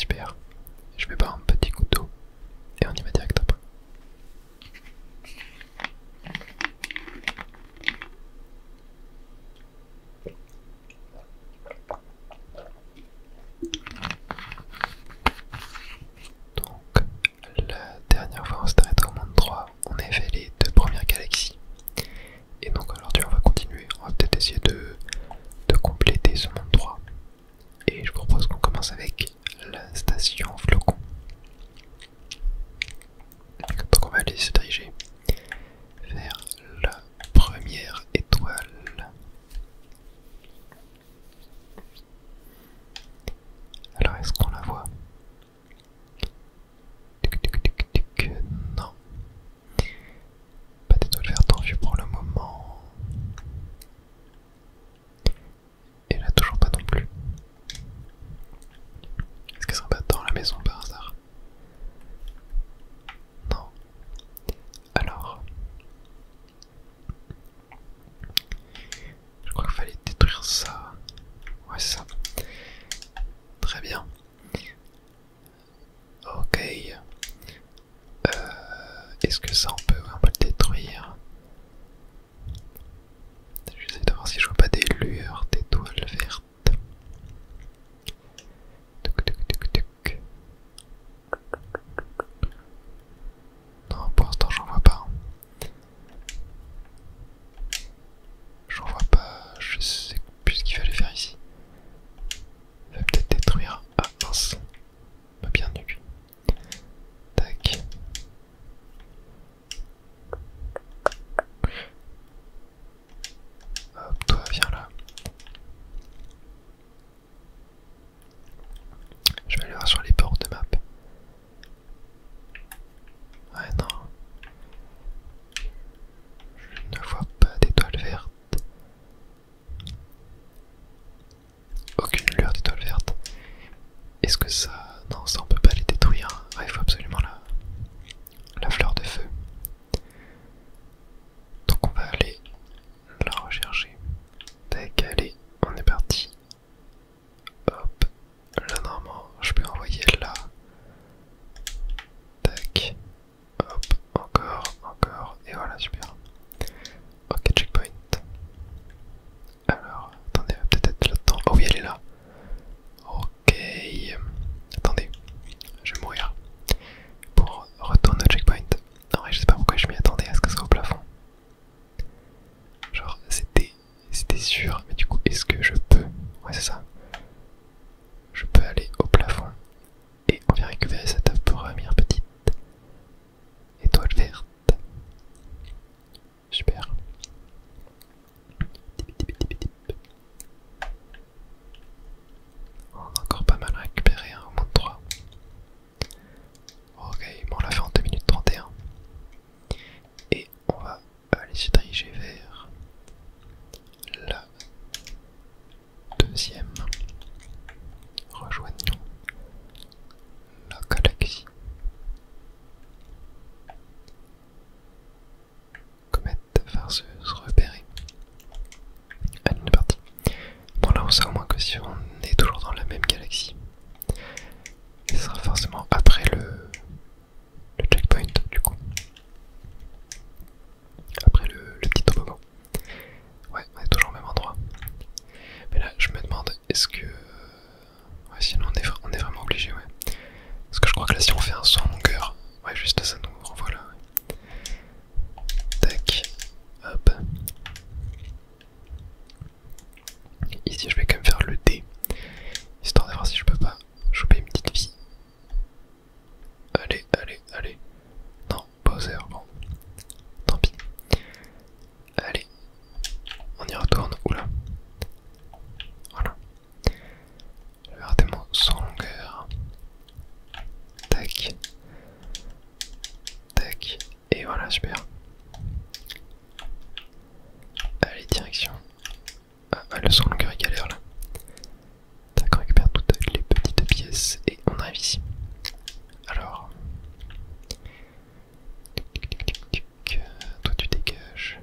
super. Je vais boire un petit couteau et on y va direct après. Donc, la dernière fois on s'est arrêté au monde 3, on avait fait les 2 premières galaxies. Et donc aujourd'hui on va continuer, on va peut-être essayer de compléter ce monde 3. Et je propose qu'on commence avec la station Flocon. Donc on va aller se diriger vers la première étoile. Alors est-ce qu'on la voit? Non. Pas d'étoile verte en vue pour le moment. Et là toujours pas non plus. Est-ce qu'elle serait pas dans la maison par hasard? Non. Alors, je crois qu'il fallait détruire ça. Ouais, c'est ça. Très bien. Ok. Est-ce que ça on peut le détruire? J'essaie de voir si je vois pas des lueurs d'étoiles vertes. Tuc. Non, pour l'instant j'en vois pas. J'en vois pas, je sais plus ce qu'il fallait faire ici. Il va peut-être détruire. Ah mince, pas bien nu. Tac. Hop, toi viens là. Je vais aller voir sur les bords de map. Ouais non. Je ne vois pas d'étoiles vertes. Aucune lueur d'étoile verte. Est-ce que ça... Non, ça on peut pas les détruire. Ouais, il faut absolument la fleur de feu. Donc on va aller la rechercher. Tac, allez, on est parti. Hop, là normalement je peux envoyer là. Tac, hop, encore, et voilà, super. Ok, checkpoint. Alors, attendez, elle va peut-être être là-dedans. Oh oui, elle est là. Ok. Attendez, je vais mourir. Pour retourner au checkpoint. Non, ouais, je sais pas pourquoi je m'y attendais à ce que ça soit au plafond. Genre, c'était sûr, mais du coup, est-ce que je peux? Ouais, c'est ça. Je peux aller au plafond et on vient récupérer cette première petite étoile verte. Super. On a encore pas mal récupéré, hein, au moins de 3. Ok, bon, on l'a fait en 2 minutes 31. Et on va aller se diriger vers la deuxième. Rejoignons la galaxie. Comète farceuse repérée. Allez, on est parti. Bon, là on sait au moins que si on est toujours dans la même galaxie, ce sera forcément après le checkpoint du coup. Après le petit toboggan. Ouais, on est toujours au même endroit. Mais là je me demande, est-ce que... Ouais, sinon on est vraiment obligé, ouais. Parce que je crois que là si on fait un saut en longueur, ouais juste ça nous renvoie là. Ouais. Tac, hop. Ici je vais quand même faire le D, histoire de voir si je peux pas choper une petite vie. Allez. Non, Bowser, bon. Tant pis. Allez. On y retourne. Oula. Voilà. Je vais rater mon saut en longueur. Tac. Tac. Et voilà, super. Allez, direction. Ah, le saut en longueur est galère là. Tac, on récupère toutes les petites pièces et on arrive ici. Alors. Toi tu dégages.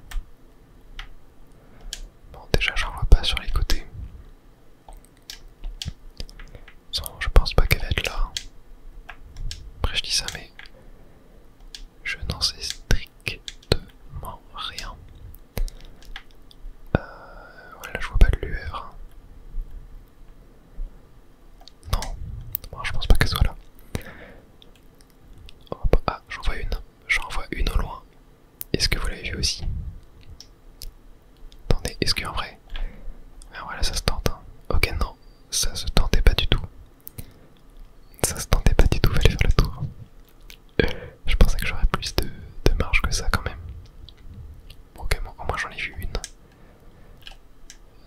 Bon, déjà j'en vois pas sur les côtés. Je pense pas qu'elle va être là. Non, je pense pas qu'elle soit là. Hop, ah, j'en vois une. J'en vois une au loin. Est-ce que vous l'avez vu aussi? Attendez, est-ce qu'en vrai... Ah, voilà, ça se tente. Hein. Ok, non, ça se tentait pas du tout. Ça se tentait pas du tout, fallait faire le tour. Je pensais que j'aurais plus de marge que ça quand même. Bon, ok, bon, au moins j'en ai vu une.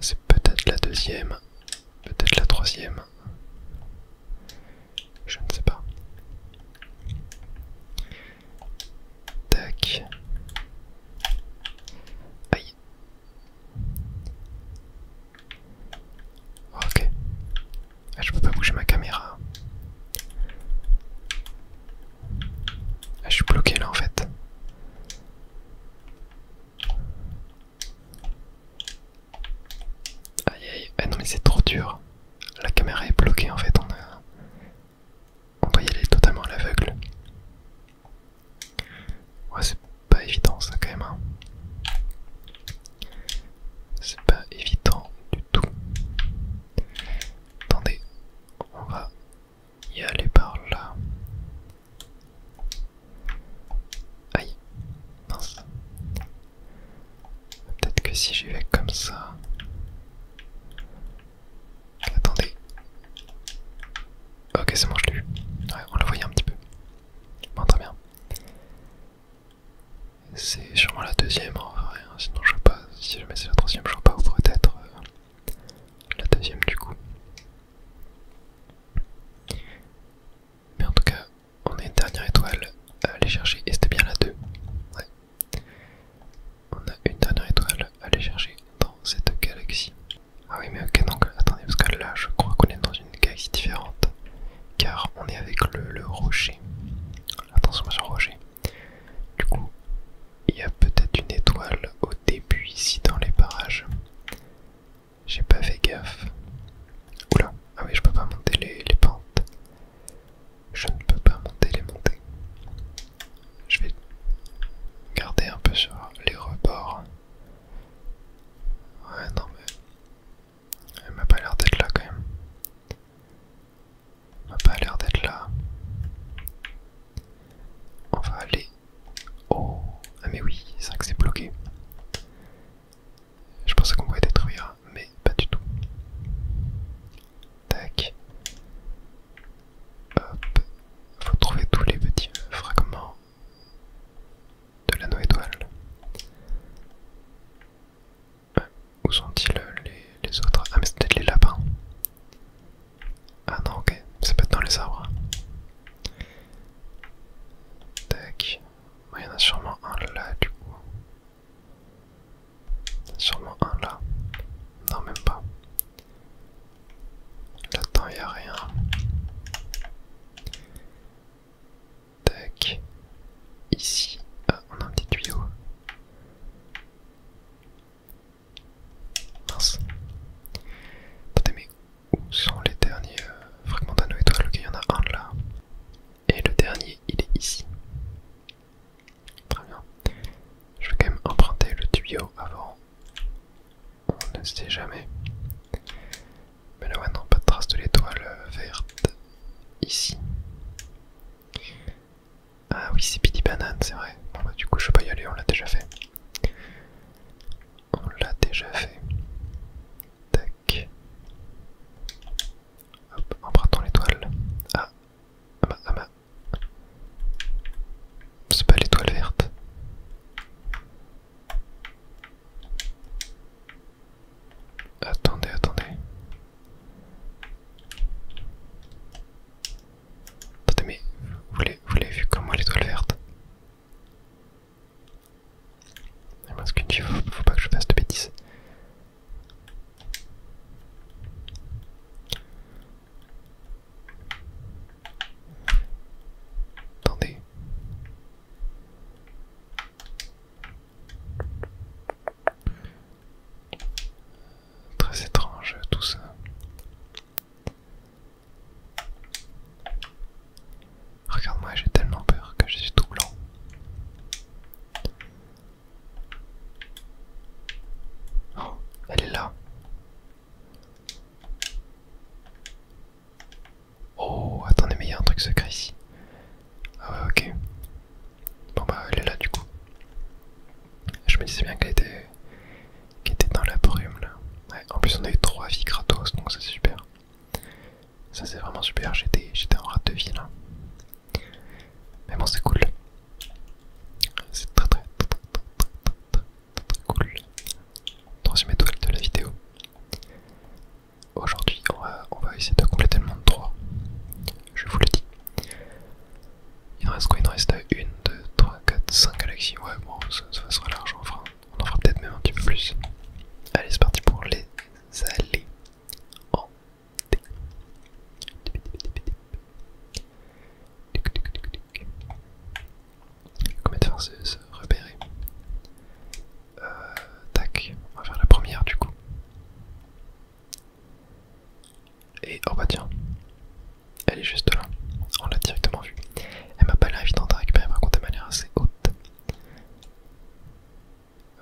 C'est peut-être la deuxième, peut-être la troisième. Je ne sais pas. Tac. Aïe. Ok. Ah, je peux pas bouger ma caméra. Ah, je suis bloqué là en fait. Aïe aïe. Ah non mais c'est trop dur. La caméra est bloquée en fait. On doit y aller totalement à l'aveugle. Ouais, c'est pas évident ça quand même. Hein. C'est pas évident du tout. Attendez, on va y aller par là. Aïe, mince. Peut-être que si j'y vais comme ça. Attendez. Ok, c'est bon, je l'ai eu. Ouais, on la voyait un petit peu. Bon, très bien. C'est sûrement la deuxième en vrai, hein. Sinon je vois pas. Si jamais c'est la troisième, je vois pas où pourrait être la deuxième du coup. Mais en tout cas, on a une dernière étoile à aller chercher et c'était bien la 2. Ouais. On a une dernière étoile à aller chercher dans cette galaxie. Ah oui, mais ok, donc attendez, parce que là je crois qu'on est dans une galaxie différente. Car on est avec le rocher. La transformation rocher. Du coup, il y a peut-être une étoile au début ici dans les parages. J'ai pas fait gaffe. Oula, ah oui, je peux pas monter les pentes. Je ne peux pas monter les montées. Je vais garder un peu sur les rebords. Ouais, non, mais elle m'a pas l'air d'être là quand même. Elle m'a pas l'air d'être là. On va aller. Oh, ah, mais oui, c'est vrai que c'est bloqué. Je pensais qu'on pouvait détruire, mais pas du tout. Tac. Hop. Faut trouver tous les petits fragments de l'anneau étoile. Où sont-ils les autres? Ah mais c'est peut-être les lapins. Ah non, ok, c'est peut-être dans les arbres. Tac. Il y en a sûrement un là du coup. Sûrement un là. Non, même pas. Là-dedans il n'y a rien. Tac. Ici. Ah, on a un petit tuyau. Mince. Attendez, mais où sont les derniers fragments d'anneau étoile? Ok, il y en a un là. Et le dernier, il est ici. Très bien. Je vais quand même emprunter le tuyau avant. On ne sait jamais. Mais là, ouais, non, pas de trace de l'étoile verte. Ici. Ah oui, c'est Pity Banane, c'est vrai. Bon bah du coup, je vais pas y aller, on l'a déjà fait. On l'a déjà fait. Tac. Hop, empruntons l'étoile. Ah, ah bah. C'est pas l'étoile verte. Attendez. Attendez, mais vous l'avez vu comme moi l'étoile verte? Parce qu'une fille, faut pas que je fasse de bêtises. Attendez. Très étrange tout ça. Regarde-moi, j'ai tellement peur que je suis tout blanc. Oh, elle est là. Oh, y a un truc secret ici. Ah ouais, ok. Bon bah elle est là du coup. Je me disais bien qu'elle était dans la brume là. Ouais, en plus on a eu 3 vies gratos, donc ça c'est super. Ça c'est vraiment super, j'étais en rate de vie là. Mais bon c'est cool. C'est très cool. Troisième étoile de la vidéo. Aujourd'hui on va essayer de compléter le monde 3. Je vous le dis. Il en reste quoi? Il en reste 1, 2, 3, 4, 5 galaxies. Ouais bon ça sera large, on en fera peut-être même un petit peu plus. Allez c'est parti pour les allées en D. Combien de faire se repérer? Tac, on va faire la première du coup. Et oh bah tiens, elle est juste là, on l'a directement vue. Elle m'a pas l'air évidente à récupérer, par contre elle m'a l'air assez haute.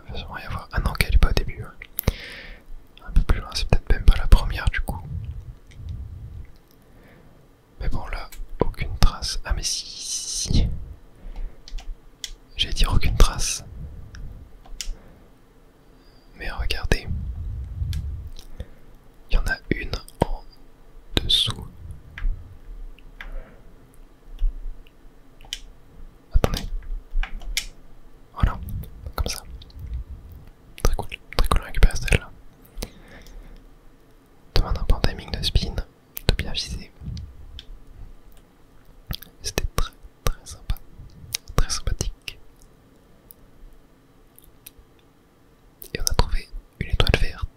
Il va sûrement y avoir... Ah non, qu'elle est pas au début. Hein. Un peu plus loin, c'est peut-être même pas la première du coup. Mais bon là, aucune trace. Ah mais si. J'allais dire aucune trace. Mais regardez. Il y en a une en dessous. Attendez. Voilà, comme ça. Très cool à récupérer celle-là. Demande un bon timing de spin, de bien viser. C'était très sympa, très sympathique. Et on a trouvé une étoile verte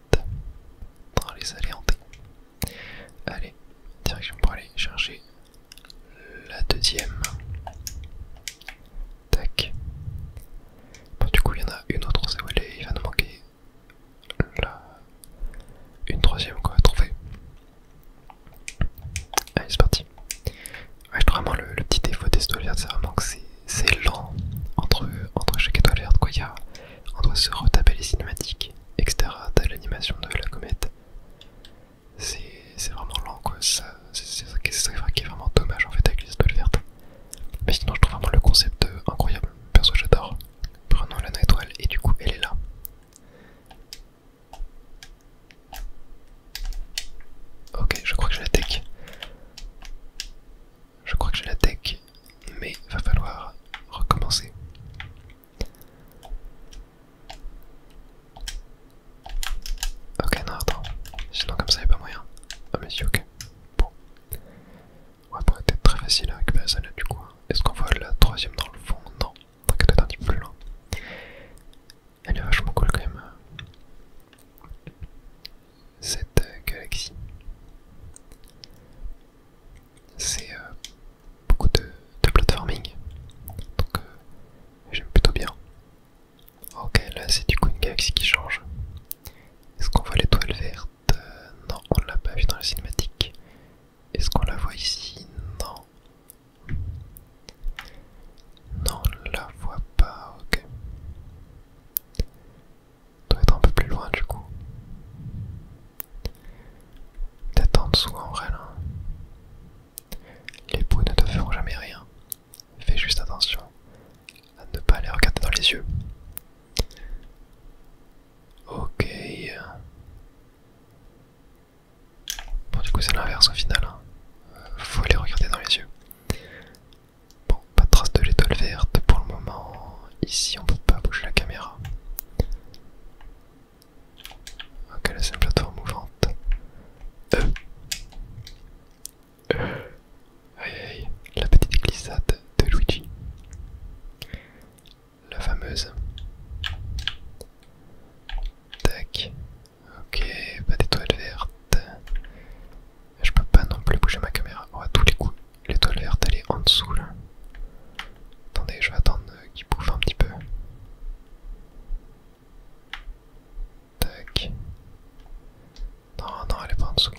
dans les allées hantées. Allez, direction pour aller chercher la deuxième. Tac. Bon, du coup, il y en a une autre, on sait où elle est. Il va nous manquer là une troisième quoi à trouver. Allez, c'est parti. Ouais, je trouve vraiment le petit défaut des étoiles vertes, c'est vraiment que c'est lent entre chaque étoile verte quoi. On doit se retaper les cinématiques, etc. T'as l'animation de la comète. C'est vraiment lent quoi. C'est ça qui est vraiment dommage en fait avec les étoiles vertes. Mais sinon je trouve vraiment le concept incroyable. Perso j'adore. Prenons la étoile et du coup elle est là. Ok, je crois que j'ai la tech. Je crois que j'ai la tech. Mais va falloir recommencer. Ok, non, attends. Sinon, comme ça, y'a pas moyen. Ah, mais si, ok. Bon. Ouais, pourrait être très facile à récupérer ça là, du coup. Est-ce qu'on voit la troisième dans le fond? Non. Donc, elle doit être un petit peu plus loin. Elle est vachement cool quand même. Cette galaxie. C'est beaucoup de platforming. Donc, j'aime plutôt bien. Ok, là, c'est du coup une galaxie qui change. Est-ce qu'on voit l'étoile verte? Non, on l'a pas vu dans la cinématique. Est-ce qu'on la voit ici? Non. Non, on la voit pas, ok. Doit être un peu plus loin du coup. Peut-être en dessous en vrai là. Les bouts ne te feront jamais rien. Fais juste attention à ne pas les regarder dans les yeux. Ok. Bon du coup c'est l'inverse au final. Hein. Faut les regarder dans les yeux. Bon, pas de trace de l'étoile verte pour le moment. Ici on peut pas bouger la caméra. Ok là c'est une plateforme mouvante. Aïe aïe, la petite glissade de Luigi. La fameuse. Tac. Ok, pas d'étoile verte. Je peux pas non plus bouger ma caméra. Oh, à tous les coups, l'étoile verte elle est en dessous là. Attendez, je vais attendre qu'il bouffe un petit peu. Tac. Non, non, elle est pas en dessous.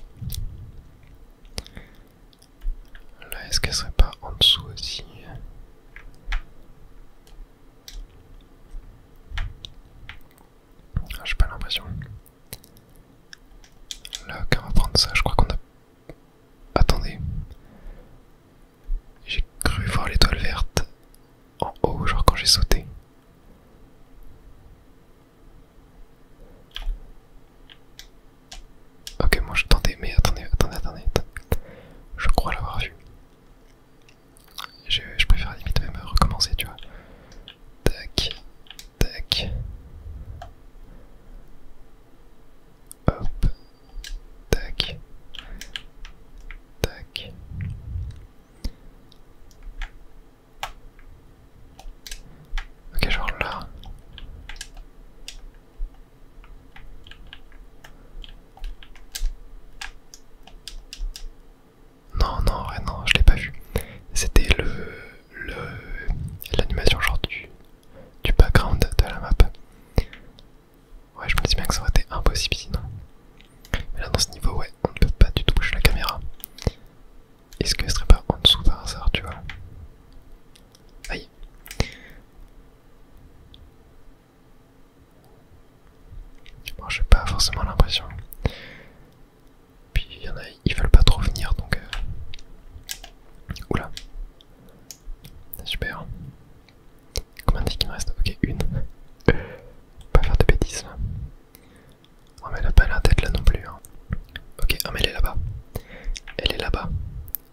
Là, est-ce qu'elle serait pas en dessous aussi? Ah, j'ai pas l'impression. Là, ok, on va prendre ça. Je crois qu'on a... Attendez. est-ce qu'elle serait pas en dessous par hasard, tu vois? Aïe. Bon, j'ai pas forcément l'impression. Puis il y en a, ils veulent pas trop venir donc. Oula. Super. Combien de filles il me reste? Ok, une. Pas faire de bêtises là. Oh, mais elle a pas la tête là non plus. Hein. Ok, ah, mais elle est là-bas. Elle est là-bas.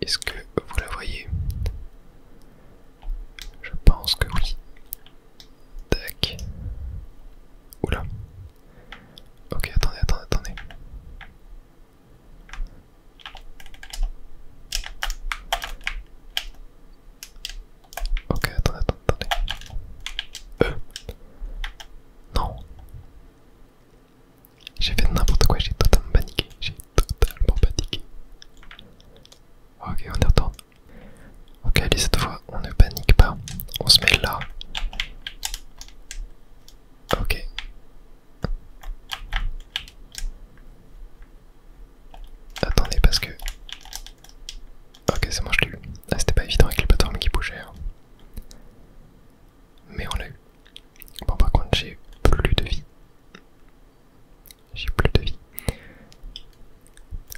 Est-ce que vous la voyez? Je pense que oui. Tac. Oula. Ok, attendez. Ok, attendez. Non. J'ai fait n'importe quoi, j'ai totalement paniqué. Ok, on y retourne. Ok, allez, cette fois, on ne panique pas. On se met là. Ok. Attendez, parce que... Ok, c'est bon, je l'ai eu. Ah, c'était pas évident avec les plateformes qui bougeaient. Hein. Mais on l'a eu. Bon, par contre, j'ai plus de vie.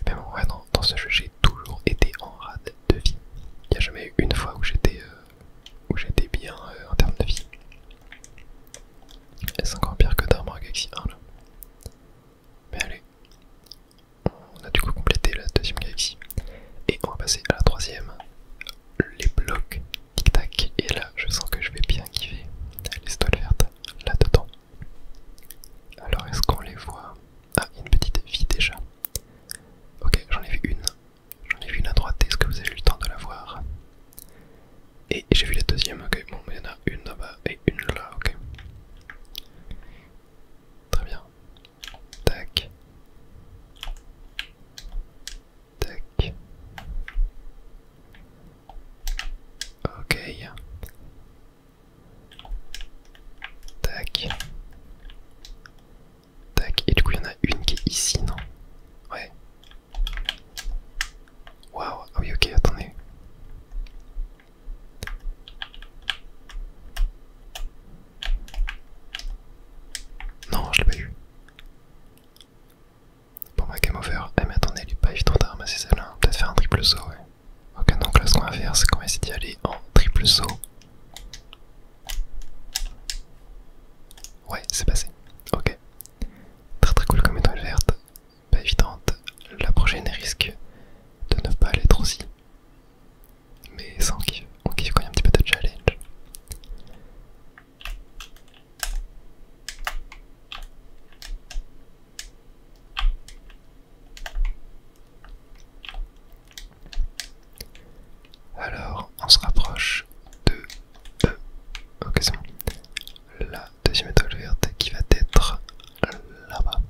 Mais bon, ouais, dans ce jeu, j'ai toujours été en rade de vie. Il n'y a jamais eu une fois où j'étais bien en termes de vie. Et c'est encore pire que d'Armor Galaxy 1 là. Mais allez, on a du coup complété la deuxième galaxie. Et on va passer à la troisième. Les blocs tic-tac. Et là, je sens que je vais bien kiffer les étoiles vertes là-dedans. Alors, est-ce qu'on les voit? Ah, il y a une petite vie déjà. Ok, j'en ai vu une. J'en ai vu une à droite. Est-ce que vous avez eu le temps de la voir? Et j'ai vu la deuxième. Ok, bon, il y en a une là-bas et une là. Ok. Très bien. Tac. Tac. Ok. Tac. Tac. Et du coup, il y en a une qui est ici, non? Ouais. Waouh. Ah oui, ok, attendez. Non, je l'ai pas eu. Bon, bah, game over. Eh, mais attendez, elle est pas évidente à ramasser celle-là. Peut-être faire un triple saut, ouais. Ok, donc là, ce qu'on va faire, c'est qu'on va essayer d'y aller en triple saut. Ouais, c'est passé. Ok. Très cool comme étoile verte. Pas évidente. La prochaine risque de ne pas l'être aussi. Mais ça, on kiffe quand il y a un petit peu de challenge. Alors, on se rapproche de... ok, c'est bon. La deuxième étoile verte qui va être là-bas.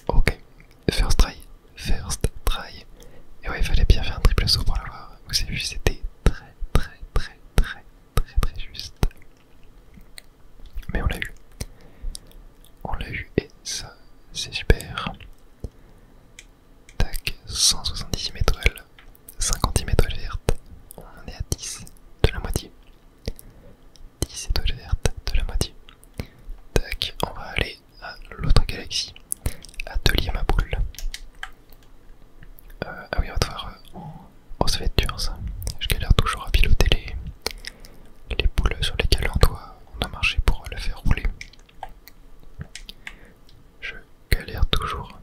Ok, first try. Et ouais, il fallait bien faire un triple saut pour l'avoir. Vous avez vu, c'était très juste. Mais on l'a eu. On l'a eu et ça, c'est super. Tac, 170 étoiles, 50 étoiles vertes. On en est à 10 de la moitié. 10 étoiles vertes de la moitié. Tac, on va aller à l'autre galaxie. Atelier ma boule. Ah oui, on va devoir... oh, ça va être dur ça. Je galère toujours à piloter les boules sur lesquelles on doit marcher pour le faire rouler. Je galère toujours.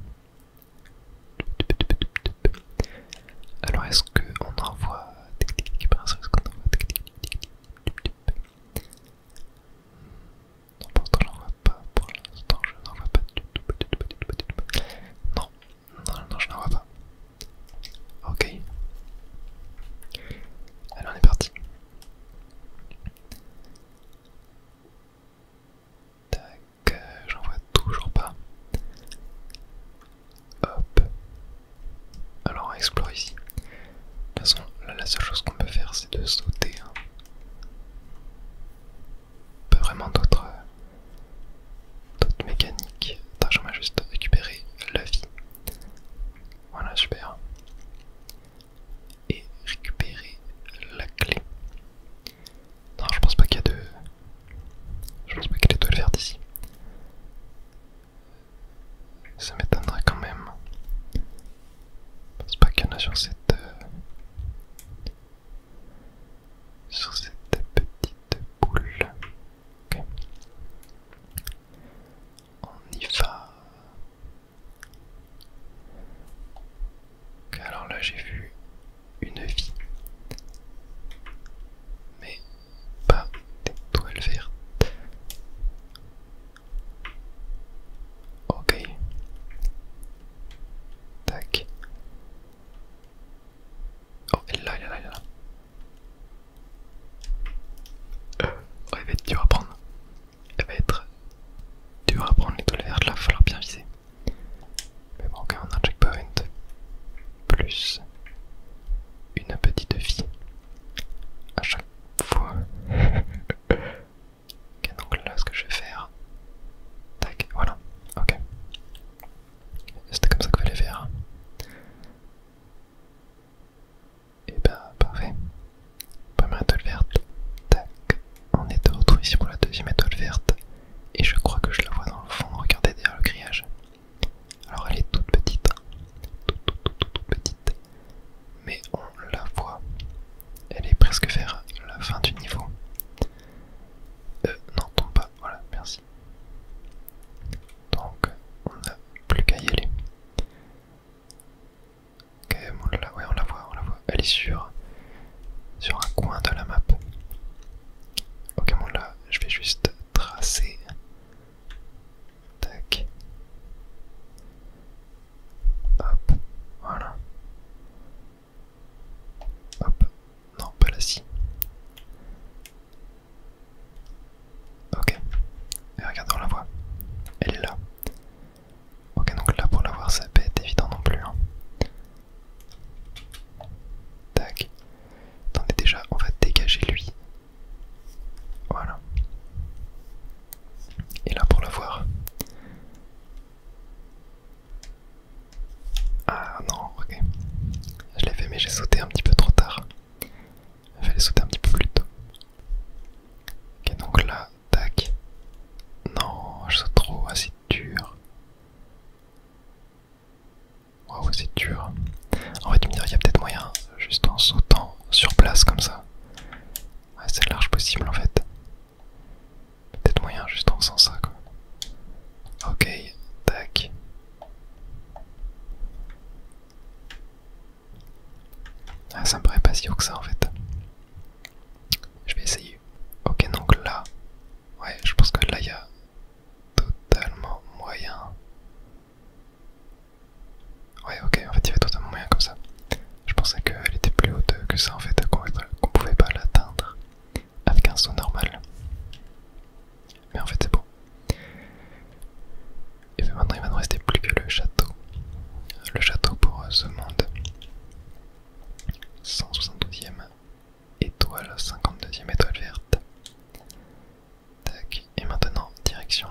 ça m'étonnerait quand même. Je pense pas qu'il y en a sur cette petite boule. Ok. On y va. Ok, alors là j'ai vu une vie. Mais pas d'étoiles vertes. Ok. Tac. Oh, elle est là, elle est là, elle est là. Oh, elle va être dure à prendre. Elle va être dure à prendre l'étoile verte, là, il va falloir bien viser. Mais bon, ok, on a un checkpoint. Plus une petite vie. À chaque fois. Ok, donc là, ce que je vais faire. Tac, voilà. Ok. C'était comme ça qu'il fallait faire. Et bah, parfait. Première étoile verte. Tac. On est de retour ici pour la deuxième étoile verte. Et je crois que je la vois dans le fond. Regardez derrière le grillage. Alors elle est toute petite. Toute petite. Mais on la voit. Elle est presque vers la fin du niveau. Non, tombe pas. Voilà, merci. Donc, on n'a plus qu'à y aller. Ok, ouais, on la voit. Elle est sur un coin de la map. Ok, bon là, je vais juste tracer. Tac. Hop, voilà. Hop, non, pas là-ci. Ok, et regardez, on la voit. Elle est là. Ok, donc là, pour la voir, ça va pas être évident non plus. Hein. Tac. Attendez, déjà, on va dégager lui. Voilà. Et là, pour la voir. Ah non, ok. Je l'ai fait, mais j'ai sauté un petit peu trop tard. Il fallait sauter un petit peu plus tôt. Ok, donc là, tac. Non, je saute trop, ah, c'est dur. Waouh, c'est dur. En fait, tu me dirais, il y a peut-être moyen, juste en sautant sur place comme ça. Ouais, c'est large possible en fait. Peut-être moyen juste en faisant ça quoi. Ok, tac. Ah, ça me paraît pas si haut que ça en fait. Je vais essayer. Ok, donc là, ouais, je pense que là il y a totalement moyen. Ouais, ok, en fait il y avait totalement moyen comme ça. Je pensais qu'elle était plus haute que ça en fait, qu'on pouvait pas l'atteindre avec un saut normal. Mais en fait c'est bon. Et bien maintenant il va ne rester plus que le château. Le château pour ce monde. 172e étoile, 52e étoile verte. Tac, et maintenant direction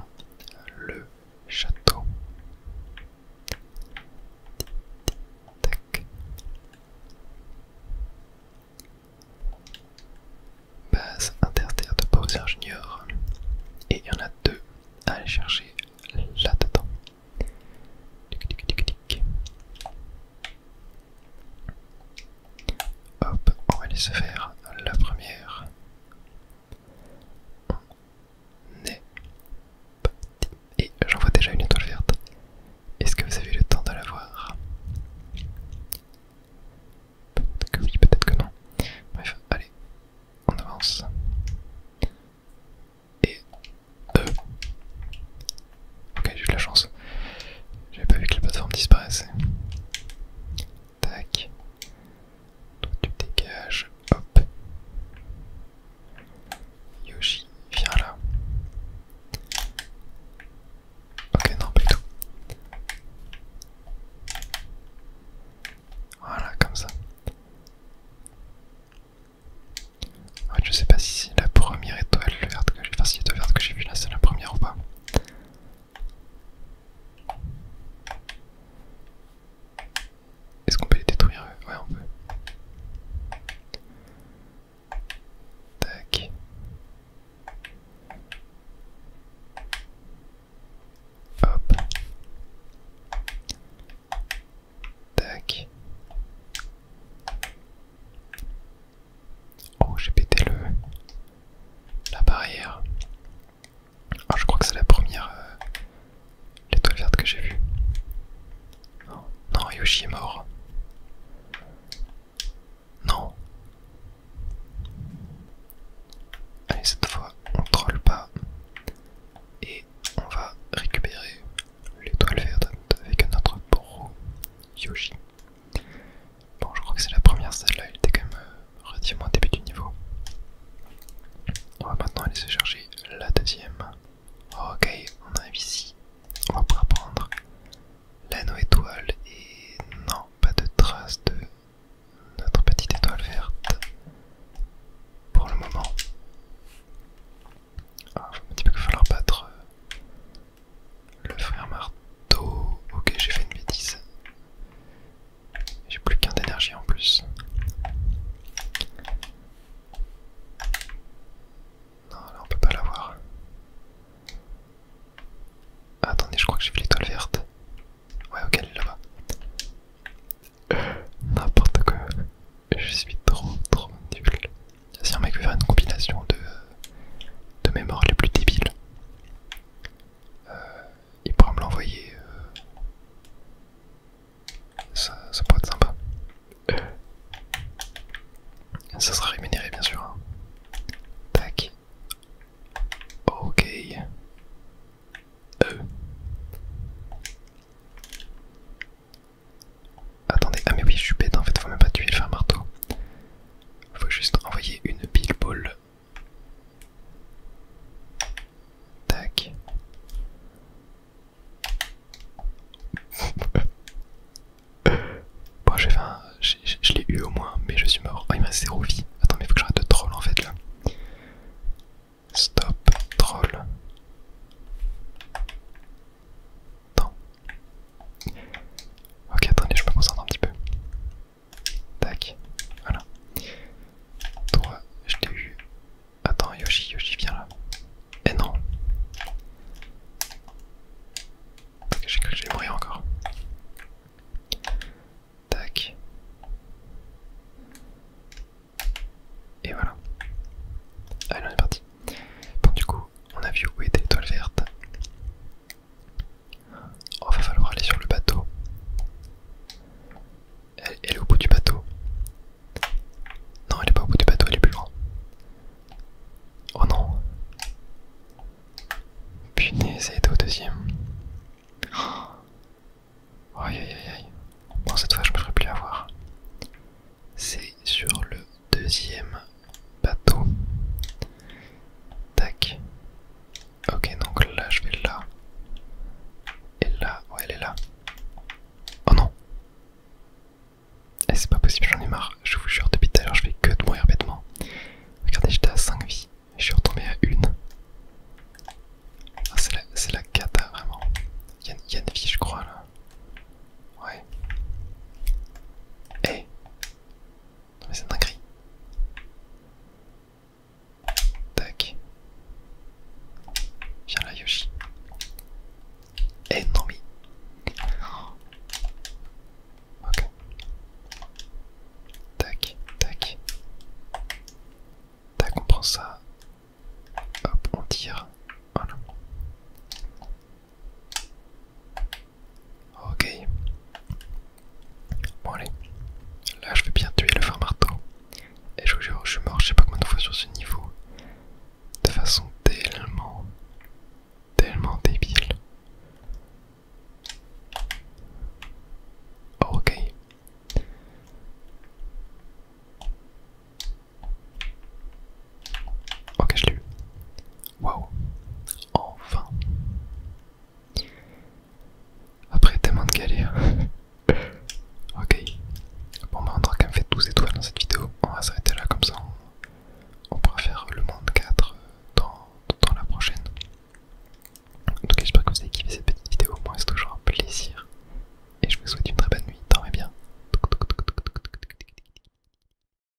le château. Tac. Base interterre de Bowser Junior. Et il y en a deux à aller chercher là-dedans. Hop, on va aller se faire la première. On est parti. Et j'en vois déjà une étoile verte. Est-ce que vous avez eu le temps de la voir? Peut-être que oui, peut-être que non. Bref, allez, on avance. Et ok, j'ai eu de la chance. J'avais pas vu que la plateforme disparaissait. Tac. Toi tu dégages. Hop. Yoshi est mort.